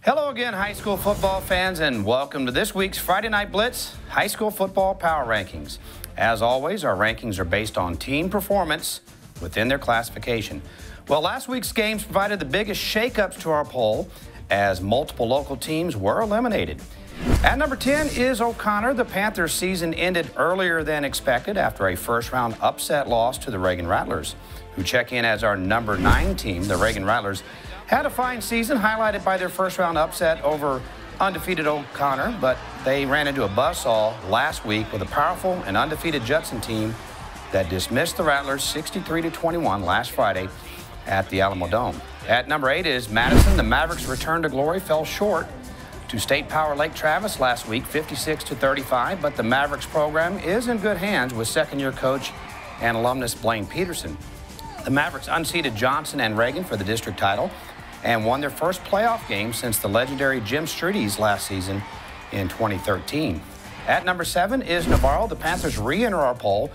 Hello again, high school football fans, and welcome to this week's Friday Night Blitz High School Football Power Rankings. As always, our rankings are based on team performance within their classification. Well, last week's games provided the biggest shakeups to our poll as multiple local teams were eliminated. At number 10 is O'Connor. The Panthers' season ended earlier than expected after a first-round upset loss to the Reagan Rattlers, who check in as our number 9 team. The Reagan Rattlers had a fine season highlighted by their first-round upset over undefeated O'Connor, but they ran into a buzzsaw last week with a powerful and undefeated Judson team that dismissed the Rattlers 63-21 last Friday at the Alamo Dome. At number 8 is Madison. The Mavericks' return to glory fell short to State Power Lake Travis last week, 56-35, but the Mavericks program is in good hands with second-year coach and alumnus Blaine Peterson. The Mavericks unseated Johnson and Reagan for the district title and won their first playoff game since the legendary Jim Strudy's last season in 2013. At number 7 is Navarro. The Panthers re-enter our poll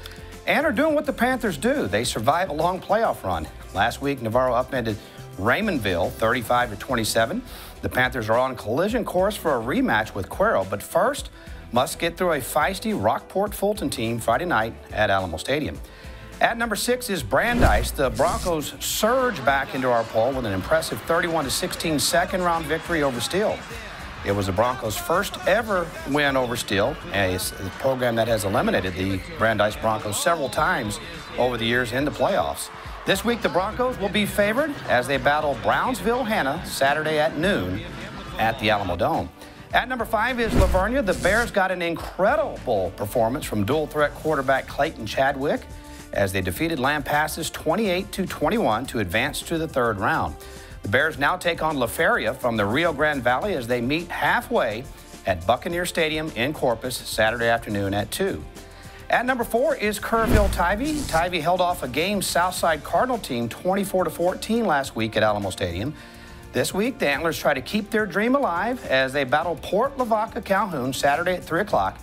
and are doing what the Panthers do. They survive a long playoff run. Last week, Navarro upended Raymondville 35-27. The Panthers are on collision course for a rematch with Cuero, but first must get through a feisty Rockport-Fulton team Friday night at Alamo Stadium. At number 6 is Brandeis. The Broncos surge back into our poll with an impressive 31-16 second-round victory over Steele. It was the Broncos' first ever win over Steele, a program that has eliminated the Brandeis Broncos several times over the years in the playoffs. This week, the Broncos will be favored as they battle Brownsville-Hanna Saturday at noon at the Alamo Dome. At number 5 is Livonia. The Bears got an incredible performance from dual-threat quarterback Clayton Chadwick as they defeated Lampasas 28-21 to advance to the third round. The Bears now take on La Feria from the Rio Grande Valley as they meet halfway at Buccaneer Stadium in Corpus Saturday afternoon at 2. At number 4 is Kerrville-Tivy. Tivy held off a game Southside Cardinal team 24-14 last week at Alamo Stadium. This week, the Antlers try to keep their dream alive as they battle Port Lavaca Calhoun Saturday at 3 o'clock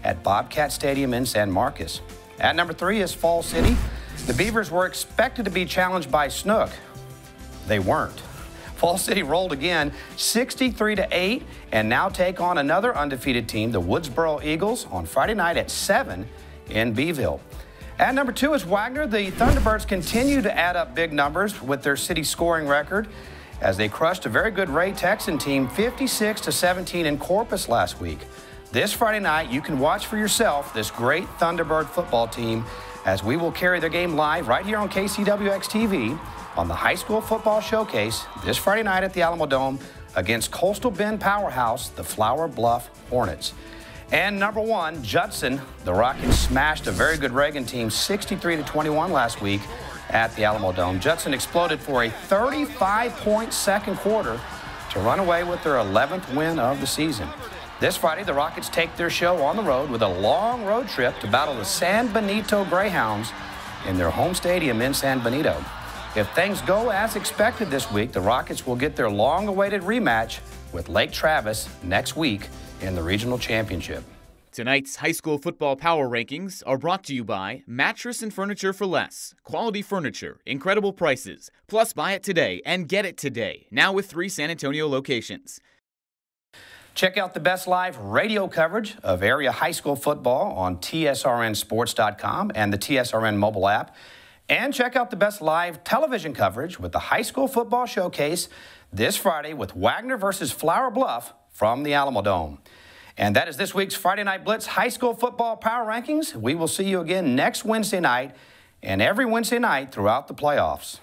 at Bobcat Stadium in San Marcos. At number 3 is Falls City. The Beavers were expected to be challenged by Snook. They weren't. Falls City rolled again 63-8 and now take on another undefeated team, the Woodsboro Eagles, on Friday night at 7 in Beeville. At number 2 is Wagner. The Thunderbirds continue to add up big numbers with their city scoring record as they crushed a very good Ray Texan team 56-17 in Corpus last week. This Friday night, you can watch for yourself this great Thunderbird football team as we will carry their game live right here on KCWX-TV on the High School Football Showcase this Friday night at the Alamo Dome against Coastal Bend powerhouse, the Flower Bluff Hornets. And number 1, Judson. The Rockets smashed a very good Reagan team 63-21 last week at the Alamo Dome. Judson exploded for a 35-point second quarter to run away with their 11th win of the season. This Friday, the Rockets take their show on the road with a long road trip to battle the San Benito Greyhounds in their home stadium in San Benito. If things go as expected this week, the Rockets will get their long-awaited rematch with Lake Travis next week in the regional championship. Tonight's high school football power rankings are brought to you by Mattress and Furniture for Less. Quality furniture, incredible prices. Plus, buy it today and get it today. Now with 3 San Antonio locations. Check out the best live radio coverage of area high school football on tsrnsports.com and the TSRN mobile app. And check out the best live television coverage with the High School Football Showcase this Friday with Wagner versus Flower Bluff from the Alamo Dome. And that is this week's Friday Night Blitz High School Football Power Rankings. We will see you again next Wednesday night and every Wednesday night throughout the playoffs.